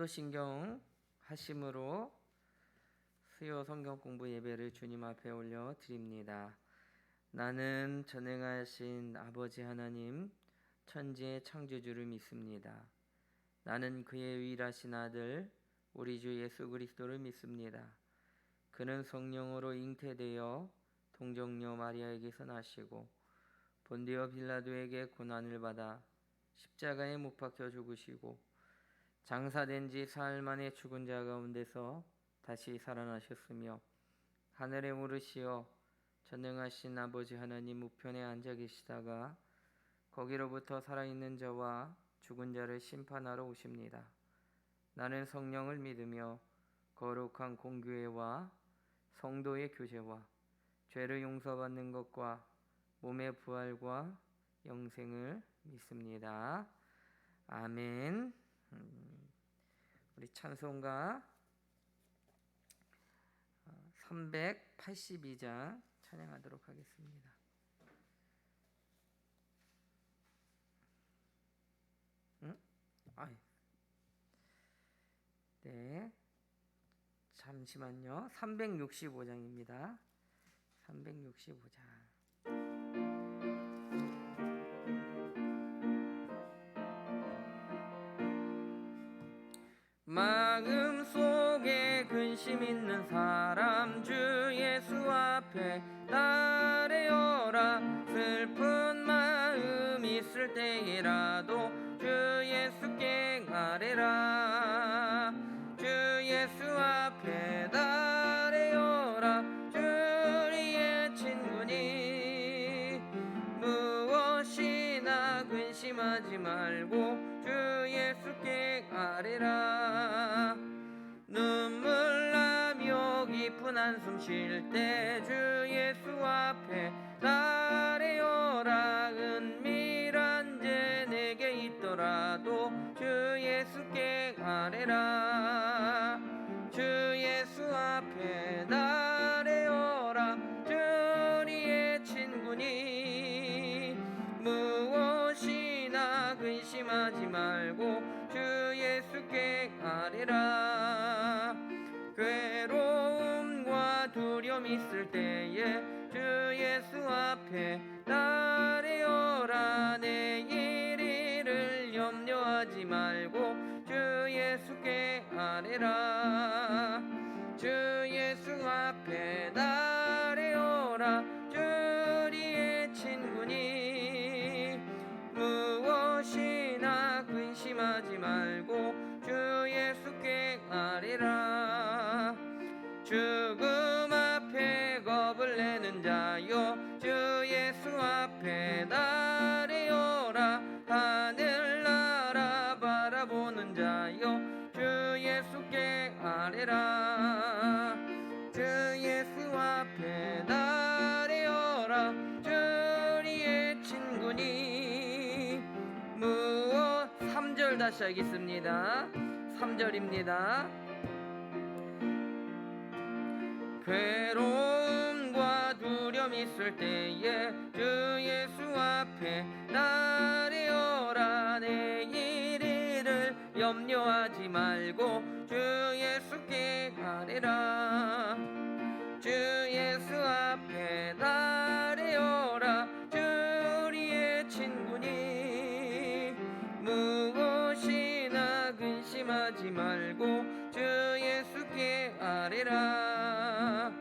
사도신경 하심으로 수요 성경 공부 예배를 주님 앞에 올려 드립니다. 나는 전능하신 아버지 하나님 천지의 창조주를 믿습니다. 나는 그의 유일하신 아들 우리 주 예수 그리스도를 믿습니다. 그는 성령으로 잉태되어 동정녀 마리아에게서 나시고 본디오 빌라도에게 고난을 받아 십자가에 못 박혀 죽으시고 장사된 지 사흘 만에 죽은 자 가운데서 다시 살아나셨으며 하늘에 오르시어 전능하신 아버지 하나님 우편에 앉아 계시다가 거기로부터 살아있는 자와 죽은 자를 심판하러 오십니다. 나는 성령을 믿으며 거룩한 공교회와 성도의 교제와 죄를 용서받는 것과 몸의 부활과 영생을 믿습니다. 아멘. 우리 찬송가 382장 찬양하도록 하겠습니다. 네, 잠시만요. 365장입니다. 365장. 마음속에 근심 있는 사람 주 예수 앞에 따르여라. 슬픈 마음 있을 때에라도 주 예수께 아뢰라. 주 예수 앞에 따르여라. 주의 친구니 무엇이나 근심하지 말고 주 예수께 아뢰라. 눈물 나며 깊은 한숨 쉴 때 주 예수 앞에 따르여라. 은밀한 죄 내게 있더라도 주 예수께 아뢰라. 주 예수 앞에 따르여라. 주의 친구니 무엇이나 근심하지 말고 주 예수께 아뢰라. 괴로움과 두려움 있을 때에 주 예수 앞에 따르여라. 내일 일을 염려하지 말고 주 예수께 아뢰라. 주 예수 앞에 따르여라. 주의 친구니 무엇이나 근심하지 말고 주 예수께 아뢰라. 죽음 앞에 겁을 내는 자여 주 예수 앞에 따르여라. 하늘나라 바라보는 자여 주 예수께 아뢰라. 주 예수 앞에 따르여라. 주의 친구니 무엇 3절 다시 하겠습니다. 3절입니다. 괴로움과 두려움 있을 때에 주 예수 앞에 따르여라. 내일 일을 염려하지 말고 주 예수께 아뢰라. 주 예수 앞에 따르여라. 주의 친구니 무엇이나 근심하지 말고 주 예수께 아뢰라.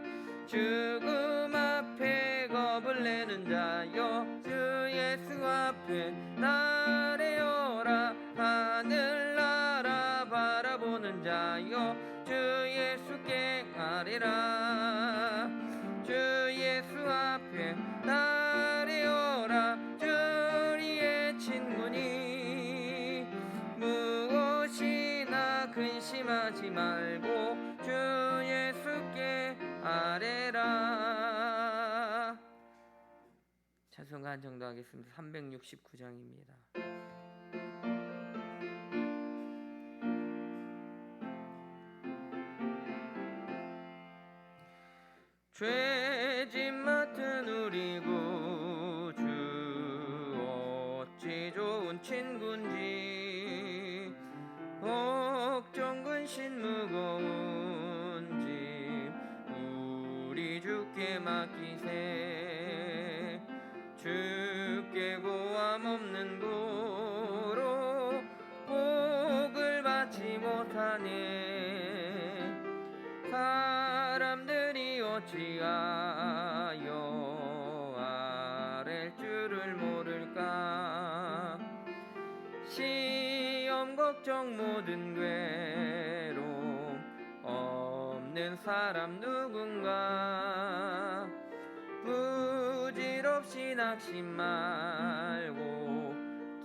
죽음 앞에 겁을 내는 자여 주 예수 앞에 따르여라. 하늘나라 바라보는 자여 주 예수께 아뢰라. 주 예수 앞에 따르여라. 주의 친구니 무엇이나 근심하지 말고 주 예수께 아뢰라. 찬송가 한 정도 하겠습니다. 369장입니다. 죄짐 맡은 우리 구주 어찌 좋은 친구인지 걱정 대신 무거운 짐 우리 주께 맡기세. 주께 고함 없는 고로 복을 받지 못하네. 사람들이 어찌하여 아랠 줄을 모를까. 시험 걱정 모든 괴로움 없는 사람 누군가. 부질없이 낙심 말고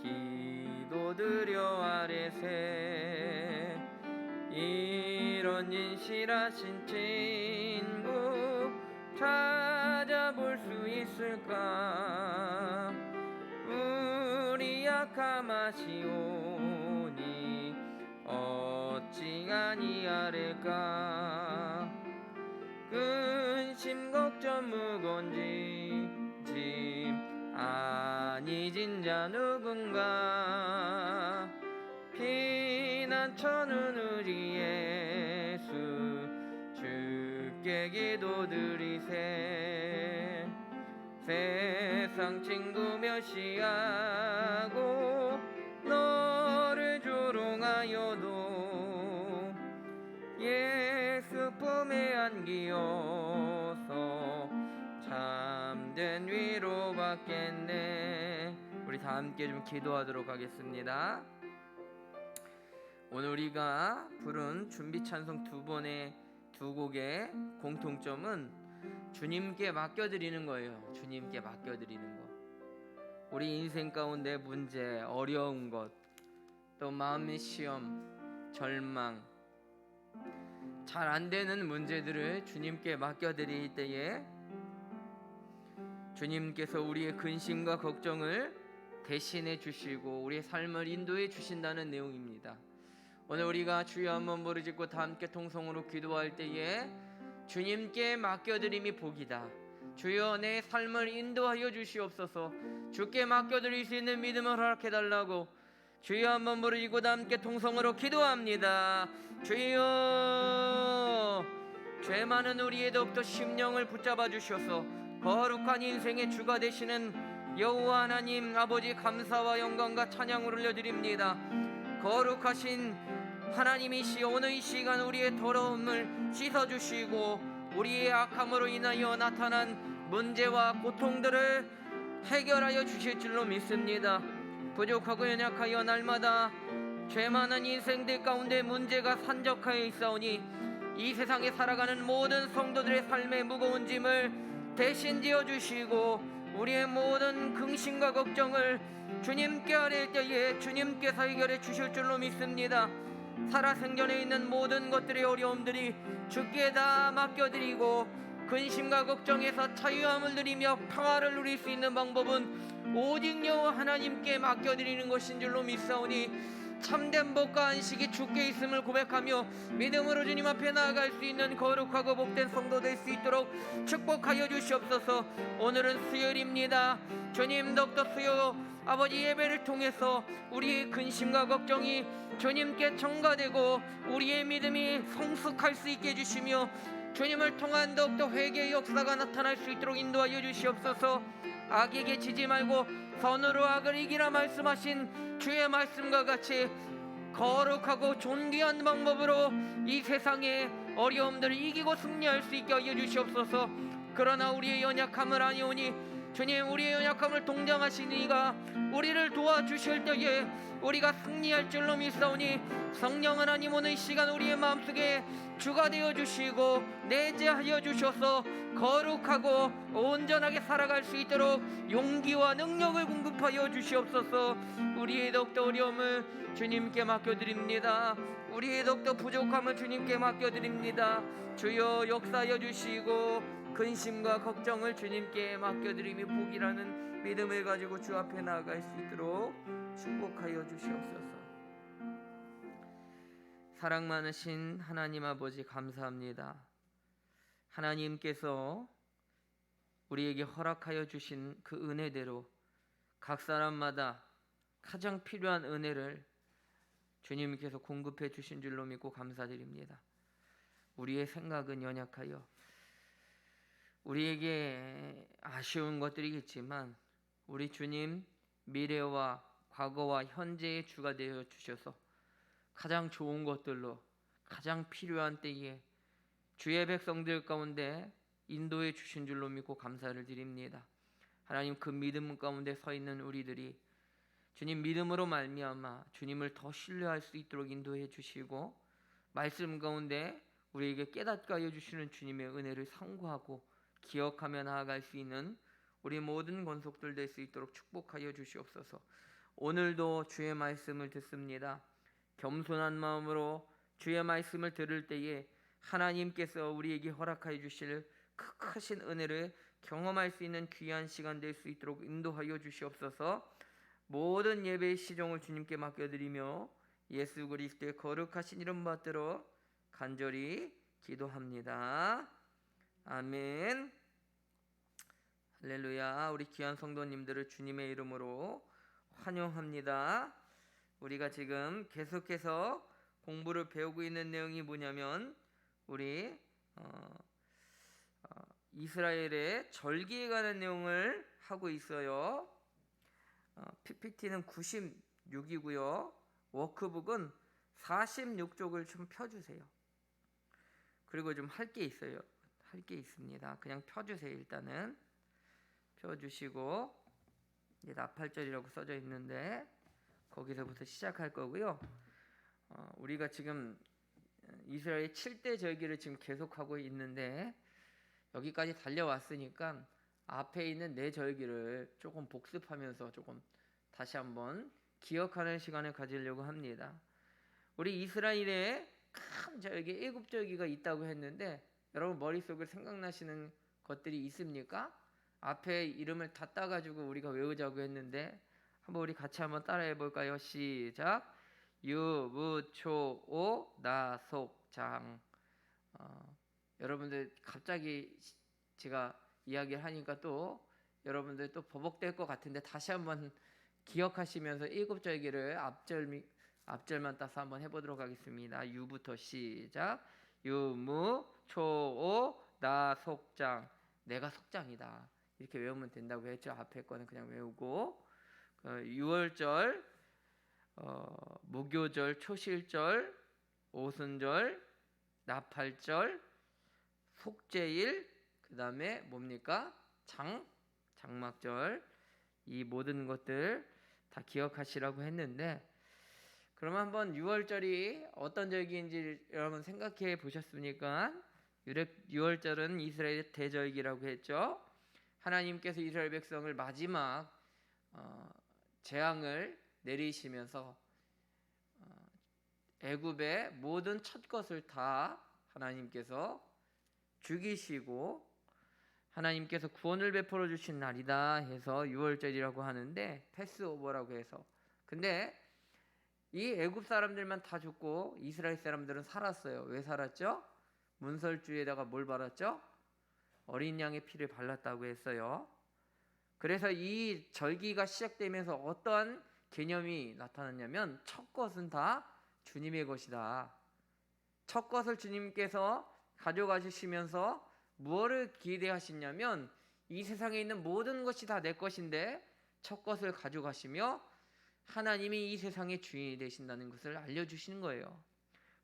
기도드려 아뢰세. 이런 진실하신 친구 찾아볼 수 있을까. 우리 약함 아시오니 어찌 아니하릴까. 근심 걱정 무거운 짐 아니 진자 누군가. 피난처는 우리 예수 주께 기도드리세. 세상 친구 멸시하고 너를 조롱하여도 예수 품에 안기어서 참된 위로 받겠네. 우리 다 함께 좀 기도하도록 하겠습니다. 오늘 우리가 부른 준비 찬송 두 곡의 공통점은 주님께 맡겨드리는 거예요. 주님께 맡겨드리는 것. 우리 인생 가운데 문제, 어려운 것, 또 마음의 시험, 절망, 잘 안 되는 문제들을 주님께 맡겨드릴 때에 주님께서 우리의 근심과 걱정을 대신해 주시고 우리의 삶을 인도해 주신다는 내용입니다. 오늘 우리가 주여 한번 부르짖고 다 함께 통성으로 기도할 때에 주님께 맡겨드림이 복이다. 주여 내 삶을 인도하여 주시옵소서. 주께 맡겨드릴 수 있는 믿음을 허락해달라고 주여 한번 부르짖고 다 함께 통성으로 기도합니다. 주여, 죄 많은 우리의 더욱더 심령을 붙잡아 주셔서 거룩한 인생의 주가 되시는 여호와 하나님 아버지 감사와 영광과 찬양을 올려드립니다. 거룩하신 하나님이시여 오늘 이 시간 우리의 더러움을 씻어주시고 우리의 악함으로 인하여 나타난 문제와 고통들을 해결하여 주실 줄로 믿습니다. 부족하고 연약하여 날마다 죄 많은 인생들 가운데 문제가 산적하여 있사오니 이 세상에 살아가는 모든 성도들의 삶의 무거운 짐을 대신 지어주시고 우리의 모든 근심과 걱정을 주님께 아뢰 때에 주님께서 해결해 주실 줄로 믿습니다. 살아생전에 있는 모든 것들의 어려움들이 주께 다 맡겨드리고 근심과 걱정에서 자유함을 누리며 평화를 누릴 수 있는 방법은 오직 여호와 하나님께 맡겨드리는 것인 줄로 믿사오니 참된 복과 안식이 주께 있음을 고백하며 믿음으로 주님 앞에 나아갈 수 있는 거룩하고 복된 성도 될 수 있도록 축복하여 주시옵소서. 오늘은 수요일입니다. 주님 더욱더 수요 아버지 예배를 통해서 우리의 근심과 걱정이 주님께 전가되고 우리의 믿음이 성숙할 수 있게 해주시며 주님을 통한 더욱더 회개의 역사가 나타날 수 있도록 인도하여 주시옵소서. 악에게 지지 말고 선으로 악을 이기라 말씀하신 주의 말씀과 같이 거룩하고 존귀한 방법으로 이 세상의 어려움들을 이기고 승리할 수 있게 하여 주시옵소서. 그러나 우리의 연약함을 아니오니 주님 우리의 연약함을 동정하신 이가 우리를 도와주실 때에 우리가 승리할 줄로 믿사오니 성령 하나님 오늘 이 시간 우리의 마음속에 주가 되어주시고 내재하여 주셔서 거룩하고 온전하게 살아갈 수 있도록 용기와 능력을 공급하여 주시옵소서. 우리의 더욱더 어려움을 주님께 맡겨드립니다. 우리의 더욱더 부족함을 주님께 맡겨드립니다. 주여 역사하여 주시고 근심과 걱정을 주님께 맡겨드림이 복이라는 믿음을 가지고 주 앞에 나아갈 수 있도록 축복하여 주시옵소서. 사랑 많으신 하나님 아버지 감사합니다. 하나님께서 우리에게 허락하여 주신 그 은혜대로 각 사람마다 가장 필요한 은혜를 주님께서 공급해 주신 줄로 믿고 감사드립니다. 우리의 생각은 연약하여 우리에게 아쉬운 것들이겠지만 우리 주님 미래와 과거와 현재의 주가 되어 주셔서 가장 좋은 것들로 가장 필요한 때에 주의 백성들 가운데 인도해 주신 줄로 믿고 감사를 드립니다. 하나님, 그 믿음 가운데 서 있는 우리들이 주님 믿음으로 말미암아 주님을 더 신뢰할 수 있도록 인도해 주시고 말씀 가운데 우리에게 깨닫게 하여 주시는 주님의 은혜를 상고하고 기억하며 나아갈 수 있는 우리 모든 권속들 될 수 있도록 축복하여 주시옵소서. 오늘도 주의 말씀을 듣습니다. 겸손한 마음으로 주의 말씀을 들을 때에 하나님께서 우리에게 허락하여 주실 그 크신 은혜를 경험할 수 있는 귀한 시간 될 수 있도록 인도하여 주시옵소서. 모든 예배의 시종을 주님께 맡겨드리며 예수 그리스도의 거룩하신 이름 받들어 간절히 기도합니다. 아멘. 할렐루야. 우리 귀한 성도님들을 주님의 이름으로 환영합니다. 우리가 지금 계속해서 공부를 배우고 있는 내용이 뭐냐면 우리 이스라엘의 절기에 관한 내용을 하고 있어요. PPT는 96이고요. 워크북은 46쪽을 좀 펴주세요. 그리고 좀 할 게 있어요. 할 게 있습니다. 그냥 펴주세요. 일단은 펴주시고 이제 나팔절이라고 써져 있는데 거기서부터 시작할 거고요. 우리가 지금 이스라엘 7대 절기를 지금 계속하고 있는데 여기까지 달려왔으니까 앞에 있는 네 절기를 조금 복습하면서 조금 다시 한번 기억하는 시간을 가지려고 합니다. 우리 이스라엘에 큰 절기, 애굽 절기가 있다고 했는데 여러분 머릿속에 생각나시는 것들이 있습니까? 앞에 이름을 다 따가지고 우리가 외우자고 했는데 한번 우리 같이 한번 따라해 볼까요? 시작. 유무초오 나속장. 여러분들 갑자기 제가 이야기를 하니까 또 여러분들 또 버벅될 것 같은데 다시 한번 기억하시면서 일곱 절기를 앞절만 따서 한번 해보도록 하겠습니다. 유부터 시작. 유무 초오 나속장. 내가 속장이다. 이렇게 외우면 된다고 했죠. 앞에 거는 그냥 외우고 6월절, 무교절, 초실절, 오순절, 나팔절, 속죄일, 그 다음에 뭡니까? 장막절. 이 모든 것들 다 기억하시라고 했는데 그러면 한번 6월절이 어떤 절기인지 여러분 생각해 보셨습니까? 6월절은 이스라엘의 대절기라고 했죠. 하나님께서 이스라엘 백성을 마지막 재앙을 내리시면서 애굽의 모든 첫 것을 다 하나님께서 죽이시고 하나님께서 구원을 베풀어 주신 날이다 해서 6월절이라고 하는데 패스오버라고 해서 근데 이 애굽 사람들만 다 죽고 이스라엘 사람들은 살았어요. 왜 살았죠? 문설주에다가 뭘 발랐죠? 어린 양의 피를 발랐다고 했어요. 그래서 이 절기가 시작되면서 어떠한 개념이 나타났냐면 첫 것은 다 주님의 것이다. 첫 것을 주님께서 가져가시면서 무엇을 기대하시냐면 이 세상에 있는 모든 것이 다 내 것인데 첫 것을 가져가시며 하나님이 이 세상의 주인이 되신다는 것을 알려주시는 거예요.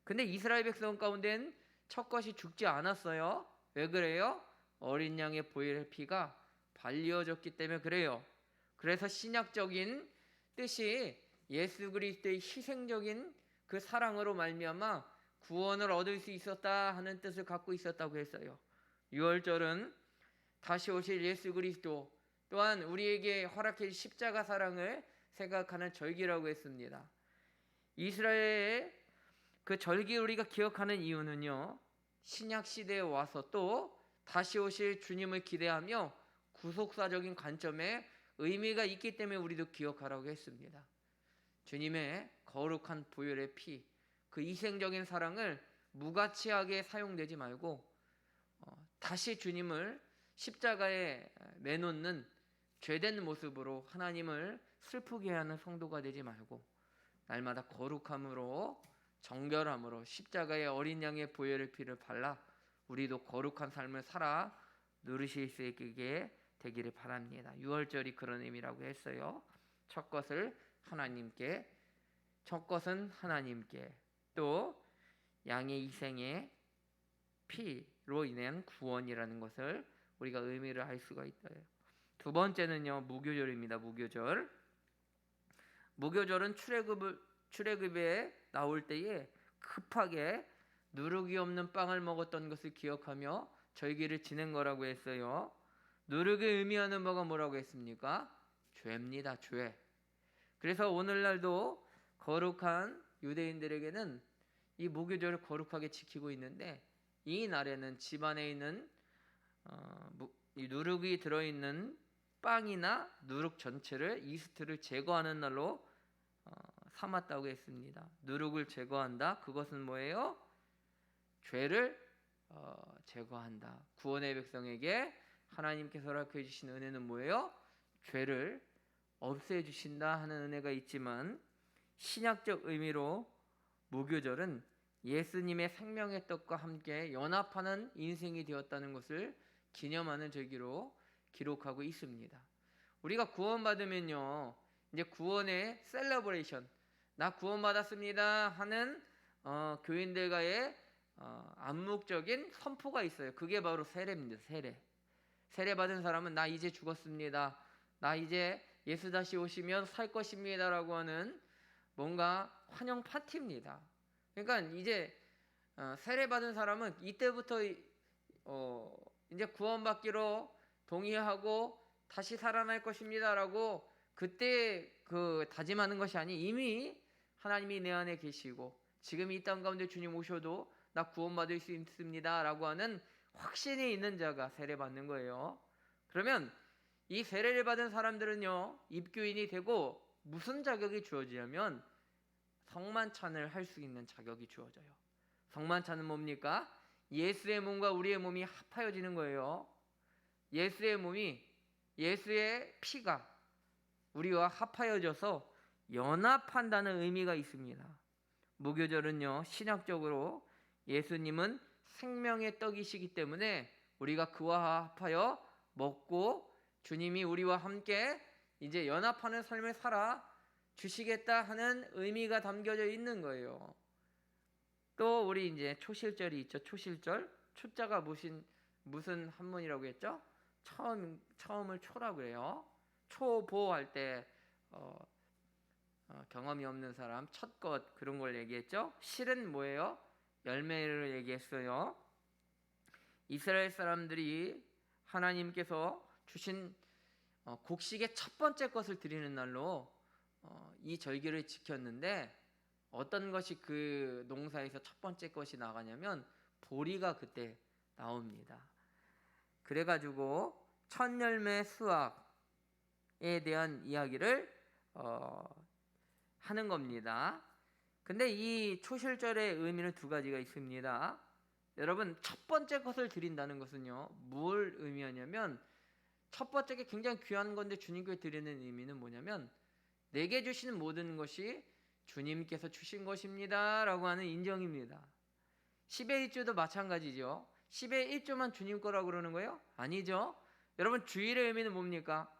근데 이스라엘 백성 가운데는 첫 것이 죽지 않았어요. 왜 그래요? 어린 양의 보혈의 피가 발리어졌기 때문에 그래요. 그래서 신약적인 뜻이 예수 그리스도의 희생적인 그 사랑으로 말미암아 구원을 얻을 수 있었다 하는 뜻을 갖고 있었다고 했어요. 6월절은 다시 오실 예수 그리스도 또한 우리에게 허락해 십자가 사랑을 생각하는 절기라고 했습니다. 이스라엘의 그 절기 우리가 기억하는 이유는요. 신약 시대에 와서 또 다시 오실 주님을 기대하며 구속사적인 관점에 의미가 있기 때문에 우리도 기억하라고 했습니다. 주님의 거룩한 보혈의 피, 그 희생적인 사랑을 무가치하게 사용되지 말고 다시 주님을 십자가에 매놓는 죄된 모습으로 하나님을 슬프게 하는 성도가 되지 말고 날마다 거룩함으로 정결함으로 십자가의 어린 양의 보혈의 피를 발라 우리도 거룩한 삶을 살아 누리실 수 있게 되기를 바랍니다. 6월절이 그런 의미라고 했어요. 첫 것은 하나님께, 또 양의 희생의 피로 인한 구원이라는 것을 우리가 의미를 알 수가 있어요. 두 번째는요, 무교절입니다. 무교절은 출애굽에 나올 때에 급하게 누룩이 없는 빵을 먹었던 것을 기억하며 절기를 지낸 거라고 했어요. 누룩이 의미하는 바가 뭐라고 했습니까? 죄입니다. 죄. 그래서 오늘날도 거룩한 유대인들에게는 이 무교절을 거룩하게 지키고 있는데, 이 날에는 집안에 있는 이 누룩이 들어있는 빵이나 누룩 전체를, 이스트를 제거하는 날로 삼았다고 했습니다. 누룩을 제거한다. 그것은 뭐예요? 죄를 제거한다. 구원의 백성에게 하나님께서 허락해 주신 은혜는 뭐예요? 죄를 없애 주신다 하는 은혜가 있지만, 신약적 의미로 무교절은 예수님의 생명의 떡과 함께 연합하는 인생이 되었다는 것을 기념하는 절기로 기록하고 있습니다. 우리가 구원받으면요, 이제 구원의 셀러브레이션, 나 구원받았습니다 하는 교인들과의 암묵적인 선포가 있어요. 그게 바로 세례입니다. 세례 받은 사람은 나 이제 죽었습니다, 나 이제 예수 다시 오시면 살 것입니다 라고 하는 뭔가 환영 파티입니다. 그러니까 이제 세례 받은 사람은 이때부터 이제 구원받기로 동의하고 다시 살아날 것입니다 라고 그때 다짐하는 것이 아니, 이미 하나님이 내 안에 계시고 지금 이 땅 가운데 주님 오셔도 나 구원받을 수 있습니다 라고 하는 확신이 있는 자가 세례 받는 거예요. 그러면 이 세례를 받은 사람들은요, 입교인이 되고 무슨 자격이 주어지냐면 성만찬을 할 수 있는 자격이 주어져요. 성만찬은 뭡니까? 예수의 몸과 우리의 몸이 합하여지는 거예요. 예수의 몸이, 예수의 피가 우리와 합하여져서 연합한다는 의미가 있습니다. 무교절은요, 신학적으로 예수님은 생명의 떡이시기 때문에 우리가 그와 합하여 먹고 주님이 우리와 함께 이제 연합하는 삶을 살아 주시겠다 하는 의미가 담겨져 있는 거예요. 또 우리 이제 초실절이 있죠. 초실절. 초자가 무슨 한문이라고 했죠? 처음을 초라고 해요. 초보할 때 경험이 없는 사람 첫 것 그런 걸 얘기했죠. 실은 뭐예요? 열매를 얘기했어요. 이스라엘 사람들이 하나님께서 주신 곡식의 첫 번째 것을 드리는 날로 이 절기를 지켰는데, 어떤 것이 그 농사에서 첫 번째 것이 나가냐면 보리가 그때 나옵니다. 그래가지고 첫 열매 수확에 대한 이야기를 하는 겁니다. 근데 이 초실절의 의미는 두 가지가 있습니다. 여러분, 첫 번째 것을 드린다는 것은요, 뭘 의미하냐면, 첫 번째 게 굉장히 귀한 건데 주님께 드리는 의미는 뭐냐면, 내게 주시는 모든 것이 주님께서 주신 것입니다 라고 하는 인정입니다. 10의 1조도 마찬가지죠. 10의 1조만 주님 거라고 그러는 거예요? 아니죠. 여러분, 주일의 의미는 뭡니까?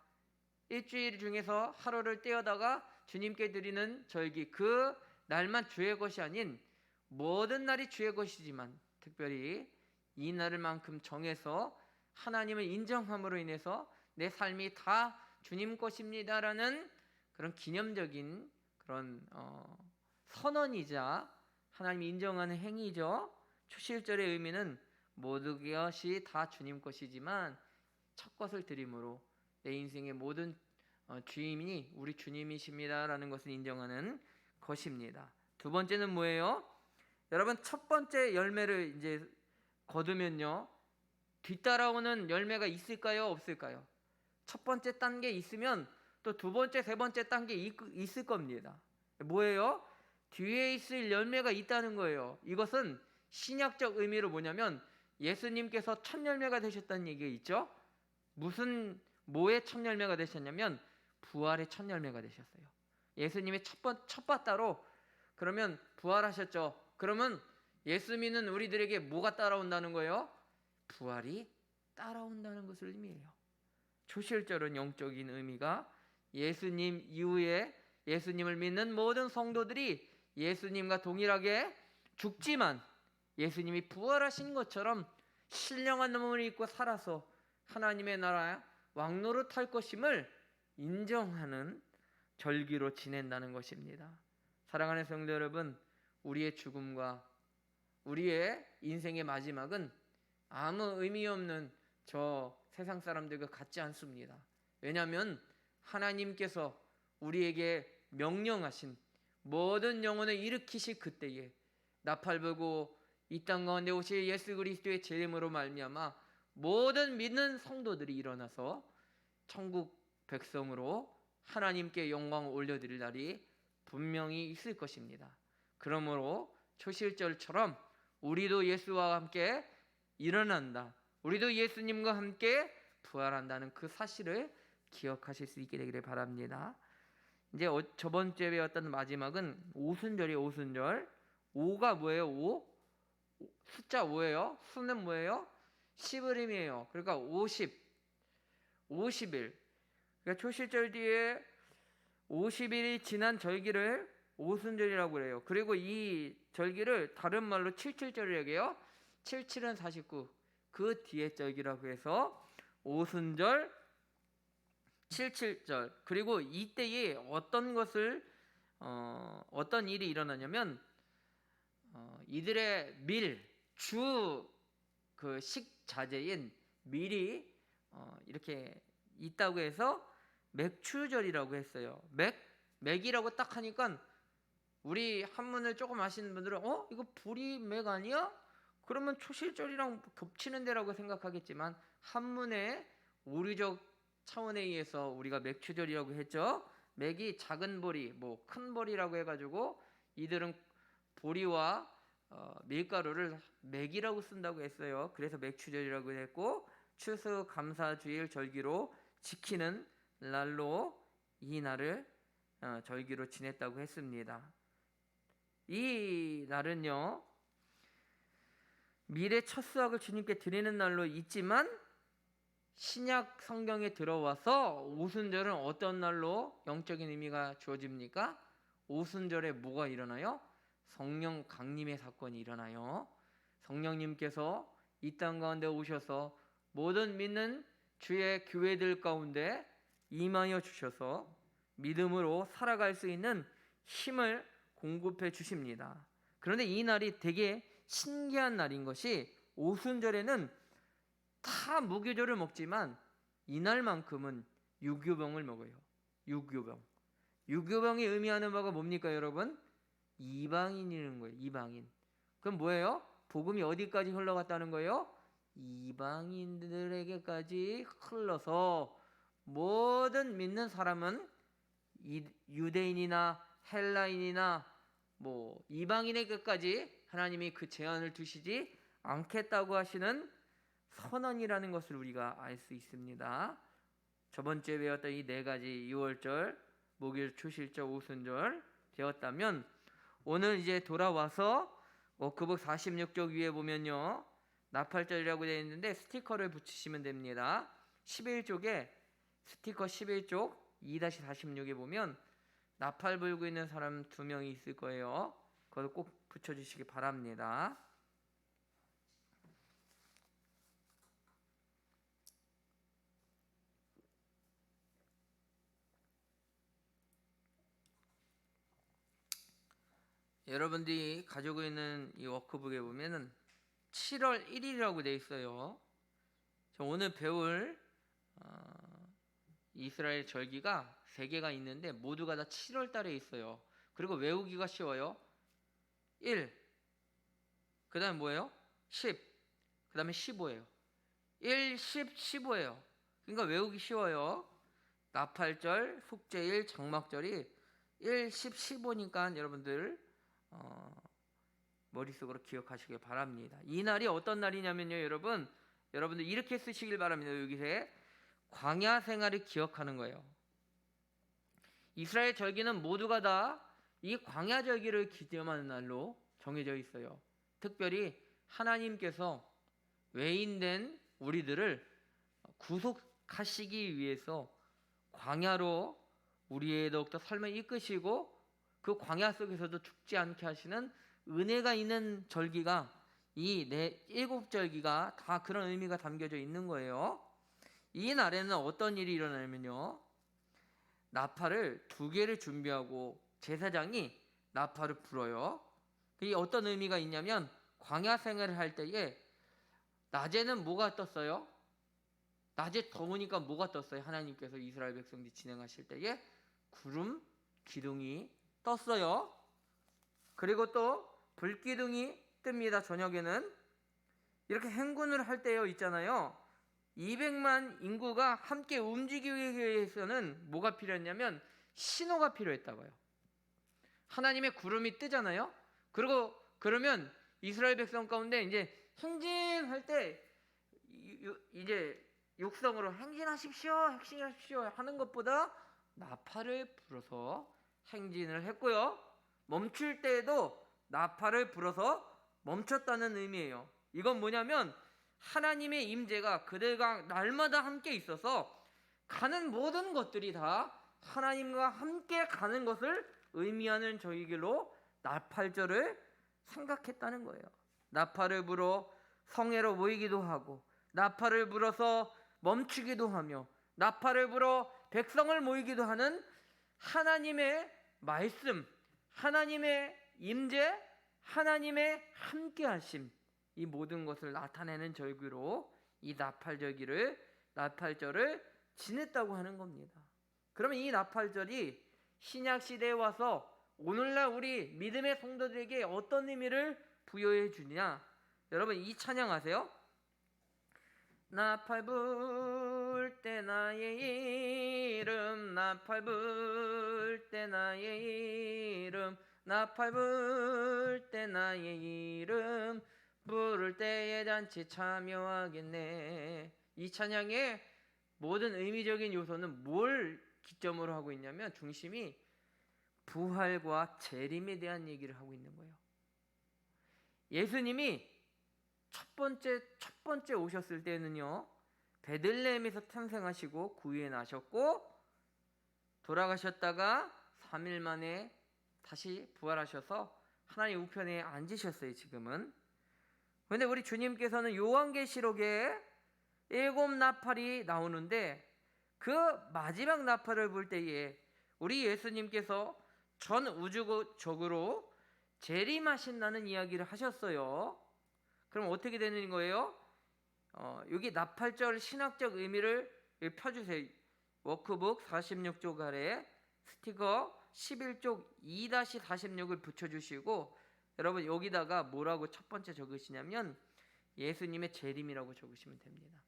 일주일 중에서 하루를 떼어다가 주님께 드리는 절기, 그 날만 주의 것이 아닌 모든 날이 주의 것이지만 특별히 이 날만큼 정해서 하나님을 인정함으로 인해서 내 삶이 다 주님 것입니다라는 그런 기념적인 그런 선언이자 하나님이 인정하는 행위죠. 초실절의 의미는 모든 것이 다 주님 것이지만 첫 것을 드림으로 내 인생의 모든 주인이 우리 주님이십니다라는 것을 인정하는 것입니다. 두 번째는 뭐예요? 여러분, 첫 번째 열매를 이제 거두면요, 뒤따라오는 열매가 있을까요? 없을까요? 첫 번째 단계 있으면 또 두 번째, 세 번째 단계 있을 겁니다. 뭐예요? 뒤에 있을 열매가 있다는 거예요. 이것은 신약적 의미로 뭐냐면 예수님께서 첫 열매가 되셨다는 얘기가 있죠. 뭐의 첫 열매가 되셨냐면 부활의 첫 열매가 되셨어요. 예수님의 첫 바따로 그러면 부활하셨죠. 그러면 예수 믿는 우리들에게 뭐가 따라온다는 거예요? 부활이 따라온다는 것을 의미해요. 초실절은 영적인 의미가 예수님 이후에 예수님을 믿는 모든 성도들이 예수님과 동일하게 죽지만 예수님이 부활하신 것처럼 신령한 몸을 입고 살아서 하나님의 나라 왕노릇할 것임을 인정하는 절기로 지낸다는 것입니다. 사랑하는 성도 여러분, 우리의 죽음과 우리의 인생의 마지막은 아무 의미 없는 저 세상 사람들과 같지 않습니다. 왜냐하면 하나님께서 우리에게 명령하신 모든 영혼을 일으키실 그때에 나팔불고 이 땅 가운데 오실 예수 그리스도의 제 이름으로 말미암아 모든 믿는 성도들이 일어나서 천국 백성으로 하나님께 영광을 올려드릴 날이 분명히 있을 것입니다. 그러므로 초실절처럼 우리도 예수와 함께 일어난다, 우리도 예수님과 함께 부활한다는 그 사실을 기억하실 수 있게 되기를 바랍니다. 이제 저번주에 배웠던 마지막은 오순절이에요. 오순절. 오가 뭐예요? 오? 숫자 5예요. 수는 뭐예요? 10을임이에요. 그러니까 50일. 그러니까 초실절 뒤에 50일이 지난 절기를 오순절이라고 그래요. 그리고 이 절기를 다른 말로 77절이라고 해요. 77은 49. 그 뒤에 절기라고 해서 오순절, 77절. 그리고 이때에 어떤 일이 일어나냐면 이들의 그 식자재인 밀이 이렇게 있다고 해서 맥추절이라고 했어요. 맥이라고 딱 하니까 우리 한문을 조금 아시는 분들은 이거 보리맥 아니야? 그러면 초실절이랑 겹치는 데라고 생각하겠지만 한문의 오류적 차원에 의해서 우리가 맥추절이라고 했죠. 맥이 작은 보리, 뭐 큰 보리라고 해가지고 이들은 보리와 밀가루를 맥이라고 쓴다고 했어요. 그래서 맥추절이라고 했고 추수감사주일 절기로 지키는 날로 이 날을 절기로 지냈다고 했습니다. 이 날은요, 밀의 첫 수확을 주님께 드리는 날로 있지만 신약 성경에 들어와서 오순절은 어떤 날로 영적인 의미가 주어집니까? 오순절에 뭐가 일어나요? 성령 강림의 사건이 일어나요. 성령님께서 이 땅 가운데 오셔서 모든 믿는 주의 교회들 가운데 임하여 주셔서 믿음으로 살아갈 수 있는 힘을 공급해 주십니다. 그런데 이 날이 되게 신기한 날인 것이 오순절에는 다 무교절을 먹지만 이날만큼은 유교병을 먹어요. 유교병이 의미하는 바가 뭡니까 여러분? 이방인이라는 거예요. 이방인. 그럼 뭐예요? 복음이 어디까지 흘러갔다는 거예요? 이방인들에게까지 흘러서 모든 믿는 사람은 유대인이나 헬라인이나 뭐 이방인에게까지 하나님이 그 제한을 두시지 않겠다고 하시는 선언이라는 것을 우리가 알 수 있습니다. 저번주에 배웠던 이 네 가지 6월절, 목요일, 초실절, 오순절 배웠다면 오늘 이제 돌아와서 워크북 46쪽 위에 보면요, 나팔절이라고 되어 있는데 스티커를 붙이시면 됩니다. 11쪽에 스티커 11쪽 2-46에 보면 나팔 불고 있는 사람 2명이 있을 거예요. 그걸 꼭 붙여주시기 바랍니다. 여러분들이 가지고 있는 이 워크북에 보면은 7월 1일이라고 되어 있어요. 오늘 배울 이스라엘 절기가 3개가 있는데 모두가 다 7월 달에 있어요. 그리고 외우기가 쉬워요. 1, 그 다음에 뭐예요? 10, 그 다음에 15예요. 1, 10, 15예요. 그러니까 외우기 쉬워요. 나팔절, 속죄일, 장막절이 1, 10, 15니까 여러분들 머릿속으로 기억하시길 바랍니다. 이 날이 어떤 날이냐면요, 여러분들 이렇게 쓰시길 바랍니다. 여기서 광야 생활을 기억하는 거예요. 이스라엘 절기는 모두가 다 이 광야 절기를 기념하는 날로 정해져 있어요. 특별히 하나님께서 외인된 우리들을 구속하시기 위해서 광야로 우리의 더욱더 삶을 이끄시고 그 광야 속에서도 죽지 않게 하시는 은혜가 있는 절기가 이 일곱 절기가 다 그런 의미가 담겨져 있는 거예요. 이 날에는 어떤 일이 일어나냐면요, 나팔을 2개를 준비하고 제사장이 나팔을 불어요. 이게 어떤 의미가 있냐면 광야 생활을 할 때에 낮에는 뭐가 떴어요? 낮에 더우니까 뭐가 떴어요? 하나님께서 이스라엘 백성들이 진행하실 때에 구름 기둥이 떴어요. 그리고 또 불기둥이 뜹니다. 저녁에는 이렇게 행군을 할 때요 있잖아요, 200만 인구가 함께 움직이기 위해서는 뭐가 필요했냐면 신호가 필요했다고요. 하나님의 구름이 뜨잖아요. 그리고 그러면 이스라엘 백성 가운데 이제 행진할 때 이제 육성으로 행진하십시오 하는 것보다 나팔을 불어서 행진을 했고요, 멈출 때에도 나팔을 불어서 멈췄다는 의미예요. 이건 뭐냐면 하나님의 임재가 그들과 날마다 함께 있어서 가는 모든 것들이 다 하나님과 함께 가는 것을 의미하는 저희길로 나팔절을 생각했다는 거예요. 나팔을 불어 성회로 모이기도 하고, 나팔을 불어서 멈추기도 하며, 나팔을 불어 백성을 모이기도 하는 하나님의 말씀, 하나님의 임재, 하나님의 함께하심, 이 모든 것을 나타내는 절기로 이 나팔절을 지냈다고 하는 겁니다. 그러면 이 나팔절이 신약 시대에 와서 오늘날 우리 믿음의 성도들에게 어떤 의미를 부여해 주냐? 여러분 이 찬양 아세요? 나팔 불 때 나의 이름, 나팔 불 때 나의 이름, 나팔 불 때 나의 이름, 부를 때에 잔치 참여하겠네. 이 찬양의 모든 의미적인 요소는 뭘 기점으로 하고 있냐면 중심이 부활과 재림에 대한 얘기를 하고 있는 거예요. 예수님이 첫 번째 오셨을 때는요, 베들레헴에서 탄생하시고 구유에 나셨고 돌아가셨다가 3일 만에 다시 부활하셔서 하나님 우편에 앉으셨어요. 지금은. 그런데 우리 주님께서는 요한계시록에 7 나팔이 나오는데 그 마지막 나팔을 불 때에 우리 예수님께서 전 우주적으로 재림하신다는 이야기를 하셨어요. 그럼 어떻게 되는 거예요? 여기 나팔절 신학적 의미를 펴주세요. 워크북 46쪽 아래 스티커 11쪽 2-46을 붙여주시고, 여러분 여기다가 뭐라고 첫 번째 적으시냐면 예수님의 재림이라고 적으시면 됩니다.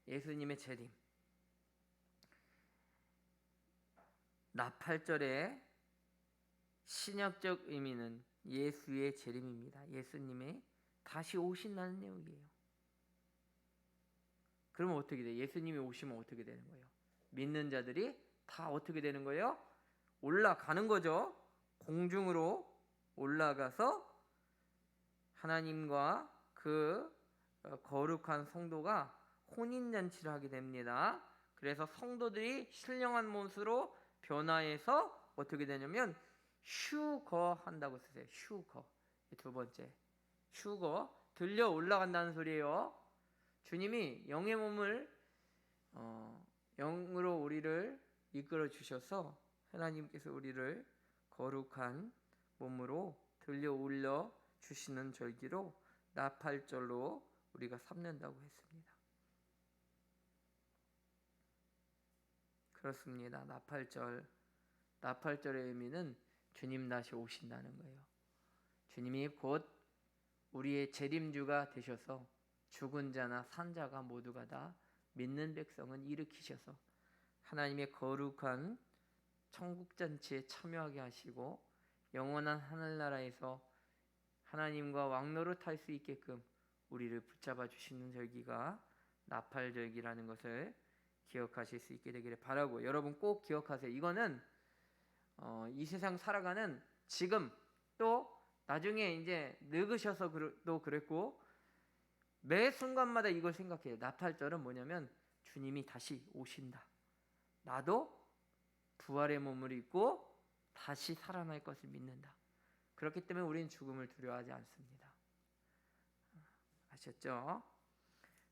예수님의 재림. 나팔절의 신약적 의미는 예수의 재림입니다. 예수님의 다시 오신다는 내용이에요. 그러면 어떻게 돼요? 예수님이 오시면 어떻게 되는 거예요? 믿는 자들이 다 어떻게 되는 거예요? 올라가는 거죠. 공중으로 올라가서 하나님과 그 거룩한 성도가 혼인잔치를 하게 됩니다. 그래서 성도들이 신령한 모습으로 변화해서 어떻게 되냐면 휴거한다고 쓰세요. 휴거. 두 번째, 휴거, 들려 올라간다는 소리예요. 주님이 영의 몸을 영으로 우리를 이끌어 주셔서 하나님께서 우리를 거룩한 몸으로 들려 올려 주시는 절기로 나팔절로 우리가 삼는다고 했습니다. 그렇습니다. 나팔절의 의미는 주님 다시 오신다는 거예요. 주님이 곧 우리의 재림주가 되셔서 죽은 자나 산 자가 모두가 다 믿는 백성은 일으키셔서 하나님의 거룩한 천국잔치에 참여하게 하시고 영원한 하늘나라에서 하나님과 왕노릇 할 수 있게끔 우리를 붙잡아 주시는 절기가 나팔절기라는 것을 기억하실 수 있게 되기를 바라고, 여러분 꼭 기억하세요. 이거는 이 세상 살아가는 지금 또 나중에 이제 늙으셔서도 그랬고 매 순간마다 이걸 생각해요. 나팔절은 뭐냐면 주님이 다시 오신다. 나도 부활의 몸을 입고 다시 살아날 것을 믿는다. 그렇기 때문에 우리는 죽음을 두려워하지 않습니다. 아셨죠?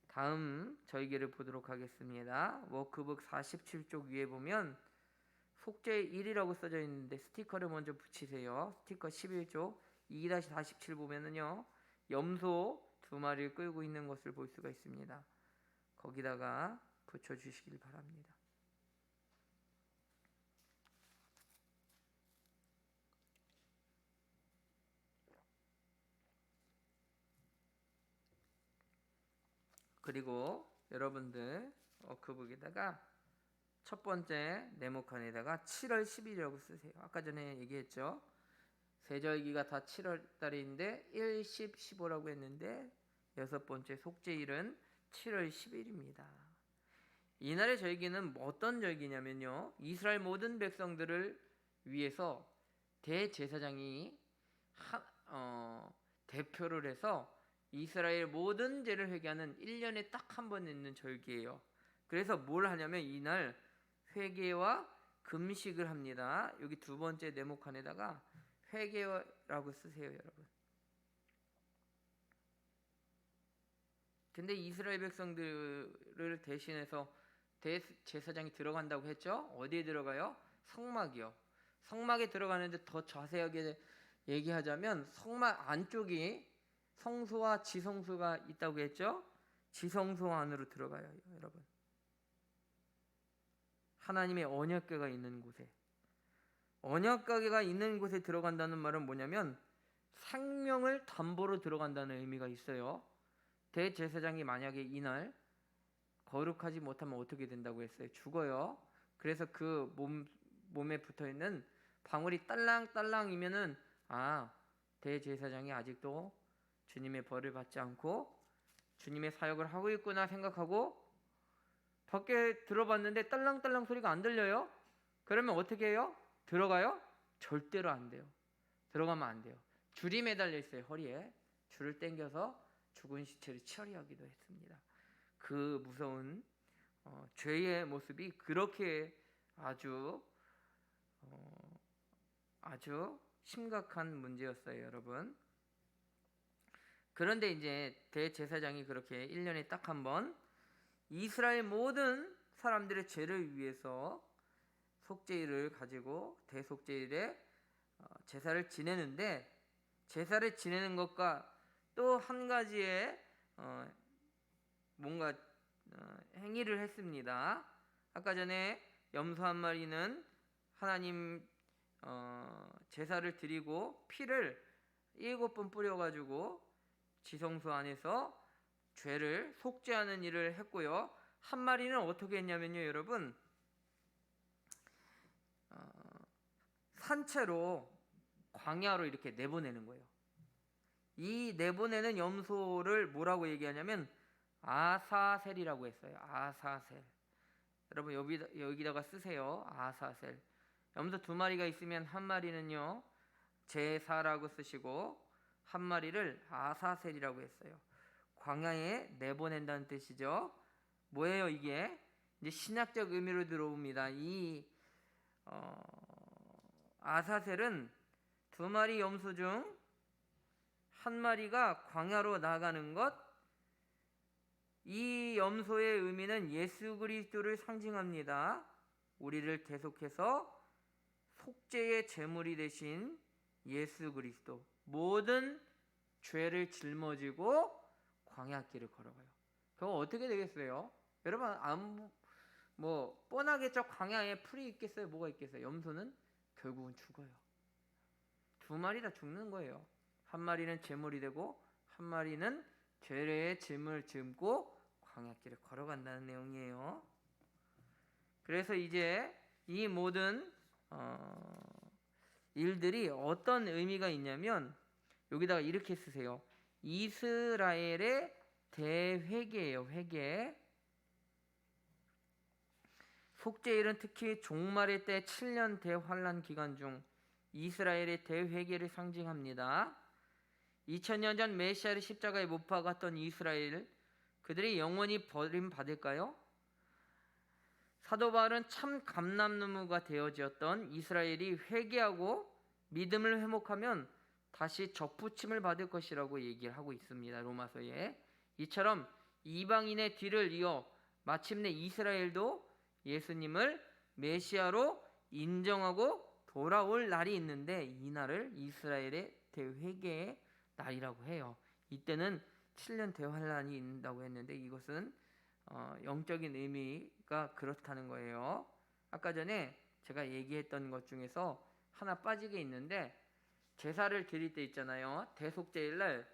다음 저희기를 보도록 하겠습니다. 워크북 47쪽 위에 보면 속죄 1이라고 써져 있는데 스티커를 먼저 붙이세요. 스티커 11쪽 2-47 보면은요. 염소 2마리를 끌고 있는 것을 볼 수가 있습니다. 거기다가 붙여주시길 바랍니다. 그리고 여러분들 워크북에다가 첫 번째 네모칸에다가 7월 10일이라고 쓰세요. 아까 전에 얘기했죠. 세절기가 다 7월 달인데 1, 10, 15라고 했는데 여섯 번째 속죄일은 7월 10일입니다. 이날의 절기는 어떤 절기냐면요. 이스라엘 모든 백성들을 위해서 대제사장이 대표를 해서 이스라엘 모든 죄를 회개하는 1년에 딱 한 번 있는 절기예요. 그래서 뭘 하냐면 이날 회개와 금식을 합니다. 여기 두 번째 네모칸에다가 회개라고 쓰세요, 여러분. 근데 이스라엘 백성들을 대신해서 대제사장이 들어간다고 했죠? 어디에 들어가요? 성막이요. 성막에 들어가는데 더 자세하게 얘기하자면 성막 안쪽이 성소와 지성소가 있다고 했죠? 지성소 안으로 들어가요, 여러분. 하나님의 언약궤가 있는 곳에. 언약궤가 있는 곳에 들어간다는 말은 뭐냐면 생명을 담보로 들어간다는 의미가 있어요. 대제사장이 만약에 이날 거룩하지 못하면 어떻게 된다고 했어요? 죽어요. 그래서 그 몸에 붙어있는 방울이 딸랑딸랑이면은 대제사장이 아직도 주님의 벌을 받지 않고 주님의 사역을 하고 있구나 생각하고 밖에 들어봤는데 딸랑딸랑 소리가 안 들려요? 그러면 어떻게 해요? 들어가요? 절대로 안 돼요. 들어가면 안 돼요. 줄이 매달려 있어요. 허리에 줄을 당겨서 죽은 시체를 처리하기도 했습니다. 그 무서운 죄의 모습이 그렇게 아주 심각한 문제였어요, 여러분. 그런데 이제 대제사장이 그렇게 1년에 딱 한 번 이스라엘 모든 사람들의 죄를 위해서 속죄일을 가지고 대속죄일에 제사를 지내는데 제사를 지내는 것과 또 한 가지의 뭔가 행위를 했습니다. 아까 전에 염소 한 마리는 하나님 제사를 드리고 피를 7번 뿌려가지고 지성소 안에서 죄를 속죄하는 일을 했고요. 한 마리는 어떻게 했냐면요, 여러분, 산채로 광야로 이렇게 내보내는 거예요. 이 내보내는 염소를 뭐라고 얘기하냐면 아사셀이라고 했어요. 아사셀. 여러분 여기다가 쓰세요. 아사셀. 염소 2마리가 있으면 한 마리는요 제사라고 쓰시고 한 마리를 아사셀이라고 했어요. 광야에 내보낸다는 뜻이죠. 뭐예요 이게? 이제 신학적 의미로 들어옵니다. 이 아사셀은 2마리 염소 중 한 마리가 광야로 나가는 것. 이 염소의 의미는 예수 그리스도를 상징합니다. 우리를 계속해서 속죄의 제물이 되신 예수 그리스도, 모든 죄를 짊어지고 광야길을 걸어가요. 그거 어떻게 되겠어요? 여러분 뻔하겠죠. 광야에 풀이 있겠어요? 뭐가 있겠어요? 염소는 결국은 죽어요. 2마리 다 죽는 거예요. 한 마리는 제물이 되고 한 마리는 죄의 짐을 짊고 광야길을 걸어간다는 내용이에요. 그래서 이제 이 모든 일들이 어떤 의미가 있냐면 여기다가 이렇게 쓰세요. 이스라엘의 대회개예요. 회개. 속죄일은 특히 종말의 때 7년 대환란 기간 중 이스라엘의 대회개를 상징합니다. 2000년 전 메시아를 십자가에 못 박았던 이스라엘, 그들이 영원히 버림받을까요? 사도 바울은 참 감람나무가 되어지었던 이스라엘이 회개하고 믿음을 회복하면 다시 접붙임을 받을 것이라고 얘기를 하고 있습니다. 로마서에. 이처럼 이방인의 뒤를 이어 마침내 이스라엘도 예수님을 메시아로 인정하고 돌아올 날이 있는데, 이 날을 이스라엘의 대회개의 날이라고 해요. 이때는 7년 대환란이 있다고 했는데, 이것은 영적인 의미가 그렇다는 거예요. 아까 전에 제가 얘기했던 것 중에서 하나 빠지게 있는데, 제사를 드릴 때 있잖아요. 대속죄일날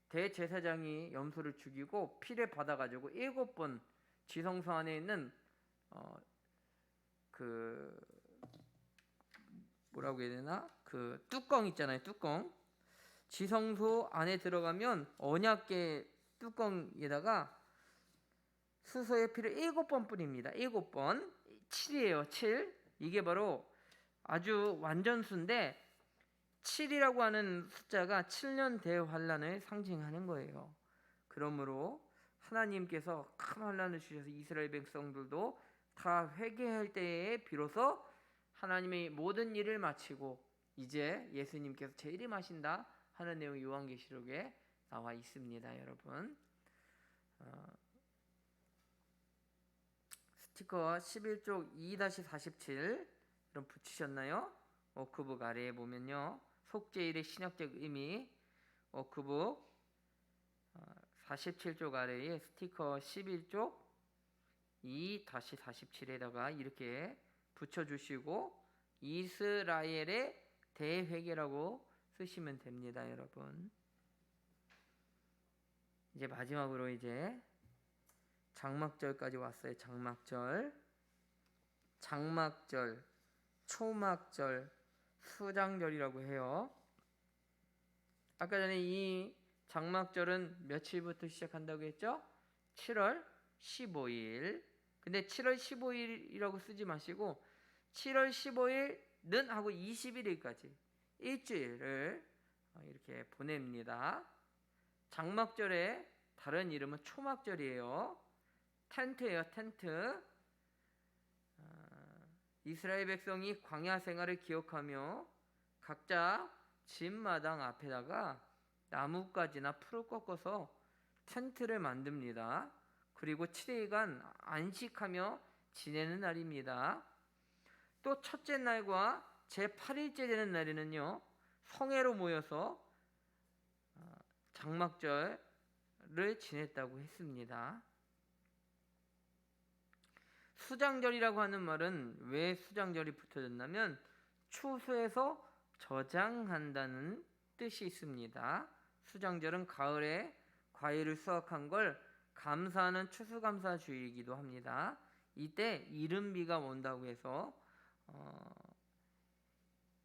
대제사장이 염소를 죽이고 피를 받아가지고 7번 지성소 안에 있는 그 뭐라고 해야 되나? 그 뚜껑 있잖아요. 뚜껑. 지성소 안에 들어가면 언약궤 뚜껑에다가 수소의 피를 7번 뿌립니다. 7번. 7이에요. 7. 이게 바로 아주 완전수인데 7이라고 하는 숫자가 7년 대환란을 상징하는 거예요. 그러므로 하나님께서 큰 환란을 주셔서 이스라엘 백성들도 다 회개할 때에 비로소 하나님의 모든 일을 마치고 이제 예수님께서 재림하신다 하는 내용이 요한계시록에 나와 있습니다. 여러분, 스티커 11쪽 2-47 이런 붙이셨나요? 워크북 아래에 보면요, 속죄일의 신학적 의미, 워크북 47쪽 아래에 스티커 11쪽 2-47에다가 이렇게 붙여주시고 이스라엘의 대회개라고 쓰시면 됩니다. 여러분, 이제 마지막으로 이제 장막절까지 왔어요. 장막절, 초막절, 수장절이라고 해요. 아까 전에 이 장막절은 며칠부터 시작한다고 했죠? 7월 15일. 근데 7월 15일이라고 쓰지 마시고 7월 15일은 하고 21일까지 일주일을 이렇게 보냅니다. 장막절의 다른 이름은 초막절이에요. 텐트예요. 텐트. 이스라엘 백성이 광야 생활을 기억하며 각자 집마당 앞에다가 나뭇가지나 풀을 꺾어서 텐트를 만듭니다. 그리고 7일간 안식하며 지내는 날입니다. 또 첫째 날과 제8일째 되는 날에는요, 성회로 모여서 장막절을 지냈다고 했습니다. 수장절이라고 하는 말은 왜 수장절이 붙어졌냐면 추수해서 저장한다는 뜻이 있습니다. 수장절은 가을에 과일을 수확한 걸 감사하는 추수감사주의이기도 합니다. 이때 이른비가 온다고 해서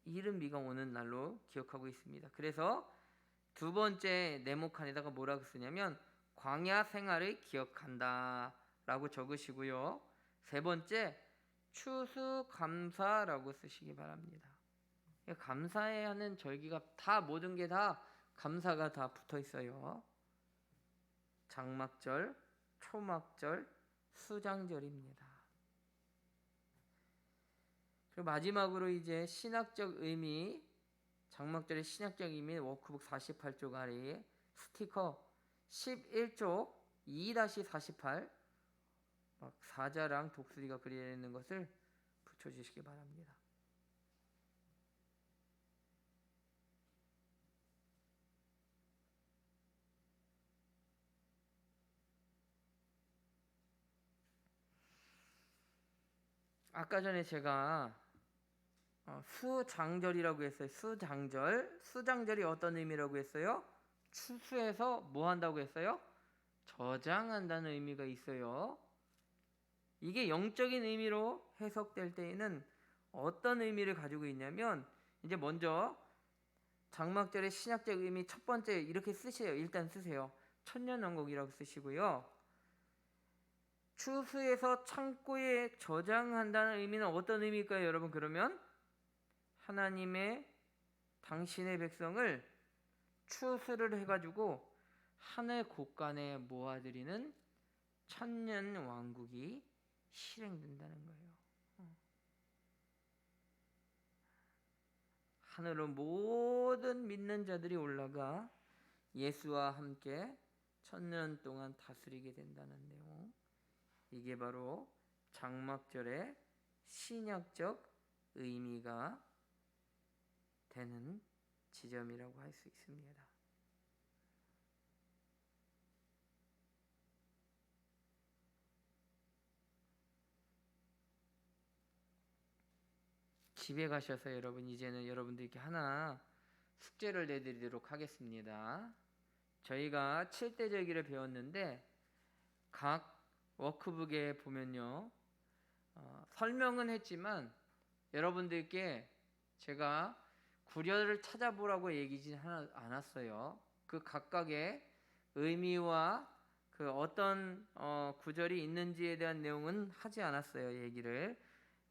이른비가 오는 날로 기억하고 있습니다. 그래서 두 번째 네모칸에다가 뭐라고 쓰냐면 광야 생활을 기억한다 라고 적으시고요. 세 번째 추수감사라고 쓰시기 바랍니다. 감사해야 하는 절기가 다 모든 게 다 감사가 다 붙어 있어요. 장막절, 초막절, 수장절입니다. 그리고 마지막으로 이제 신학적 의미, 장막절의 신학적 의미 워크북 48쪽 아래에 스티커 11쪽 2-48 사자랑 독수리가 그려져 있는 것을 붙여주시기 바랍니다. 아까 전에 제가 수장절이라고 했어요. 수장절이 어떤 의미라고 했어요? 추수해서 뭐 한다고 했어요? 저장한다는 의미가 있어요. 이게 영적인 의미로 해석될 때에는 어떤 의미를 가지고 있냐면, 이제 먼저 장막절의 신학적 의미 첫 번째 이렇게 쓰세요. 일단 쓰세요. 천년왕국이라고 쓰시고요. 추수해서 창고에 저장한다는 의미는 어떤 의미일까요, 여러분? 그러면 하나님의 당신의 백성을 추수를 해가지고 하늘 곳간에 모아들이는 천년 왕국이 실행된다는 거예요. 하늘로 모든 믿는 자들이 올라가 예수와 함께 천년 동안 다스리게 된다는 내용. 이게 바로 장막절의 신약적 의미가 되는 지점이라고 할 수 있습니다. 집에 가셔서 여러분, 이제는 여러분들께 하나 숙제를 내드리도록 하겠습니다. 저희가 7대절기를 배웠는데 각 워크북에 보면요, 설명은 했지만 여러분들께 제가 구절을 찾아보라고 얘기진 않았어요. 그 각각의 의미와 그 어떤 구절이 있는지에 대한 내용은 하지 않았어요, 얘기를.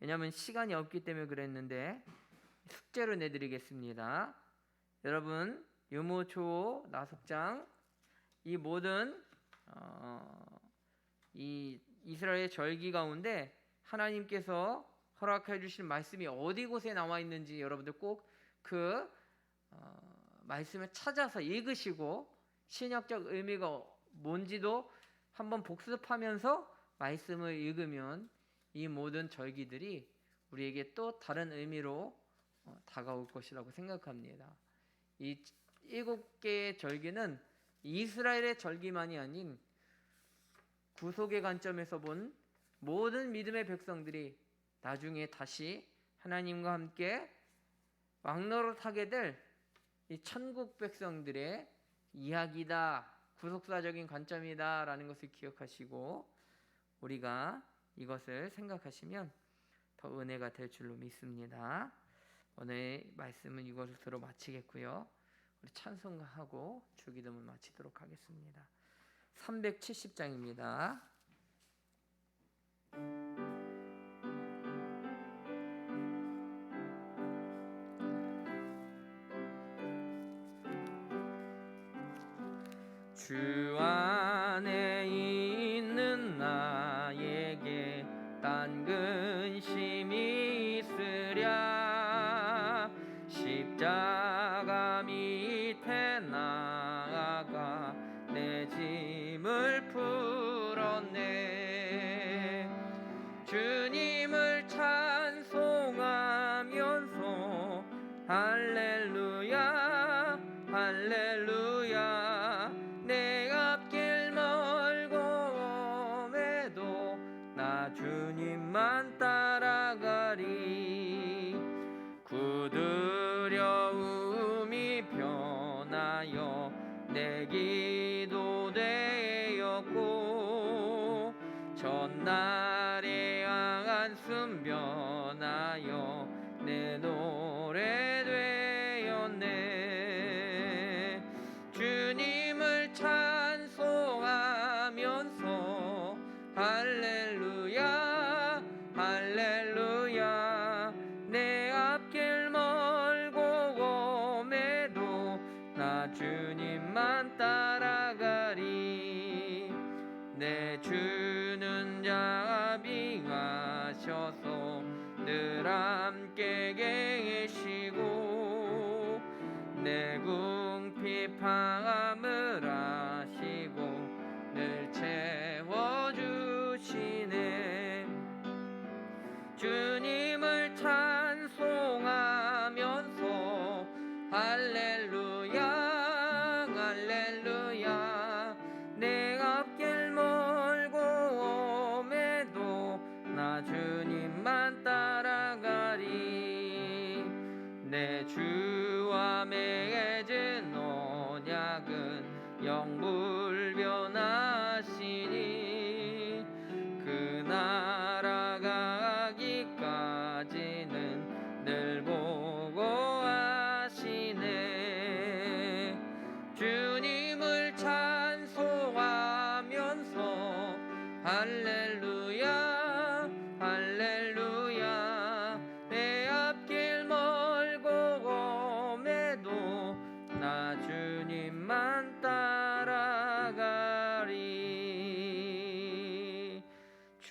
왜냐하면 시간이 없기 때문에 그랬는데 숙제로 내드리겠습니다. 여러분, 유모, 초호, 나속장, 이 모든 이 이스라엘의 절기 가운데 하나님께서 허락해 주신 말씀이 어디 곳에 나와 있는지 여러분들 꼭 그 말씀을 찾아서 읽으시고 신약적 의미가 뭔지도 한번 복습하면서 말씀을 읽으면 이 모든 절기들이 우리에게 또 다른 의미로 다가올 것이라고 생각합니다. 이 7개의 절기는 이스라엘의 절기만이 아닌 구속의 관점에서 본 모든 믿음의 백성들이 나중에 다시 하나님과 함께 왕노릇하게 될 이 천국 백성들의 이야기다, 구속사적인 관점이다 라는 것을 기억하시고 우리가 이것을 생각하시면 더 은혜가 될 줄로 믿습니다. 오늘 말씀은 이것으로 마치겠고요. 우리 찬송하고 주기도문 마치도록 하겠습니다. 370장입니다. 주 안에 있는 나에게 딴 근심이 있으랴. 십자가 밑에 나아가 내 짐을 풀었네. 주님을 찬송하면서 할렐루야 할렐루야. 내 앞길 멀고 험해도 나 주님만 따라가리. 구두려움이 변하여 내 기도 되었고 전날의 한숨 변하여 내 노래 되었네. 주님을 찬송하면서 할렐루야 할렐루야. 내 앞길 멀고 험해도 나 주님만 따라가리. 내 주는 자비하셔서 늘 함께 계시고 내 궁핍함을 아시고 늘 채워주시네. 주님을 찬송하면서 할렐루야 할렐루야. 내 앞길 멀고 험해도 나 주님만 따라가리. 내 주와 맺은 언약은 영불변하시니 그 나라 가기까지는 늘 보고하시네. 주님을 찬송하면서 할렐루야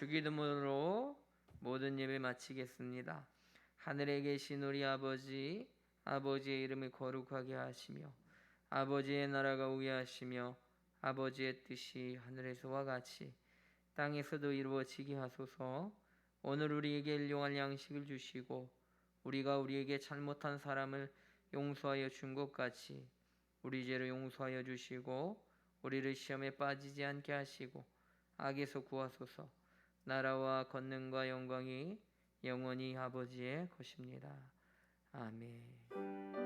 주기도문으로 모든 예배 마치겠습니다. 하늘에 계신 우리 아버지, 아버지의 이름을 거룩하게 하시며 아버지의 나라가 오게 하시며 아버지의 뜻이 하늘에서와 같이 땅에서도 이루어지게 하소서. 오늘 우리에게 일용할 양식을 주시고 우리가 우리에게 잘못한 사람을 용서하여 준 것 같이 우리 죄를 용서하여 주시고 우리를 시험에 빠지지 않게 하시고 악에서 구하소서. 나라와 권능과 영광이 영원히 아버지의 것입니다. 아멘.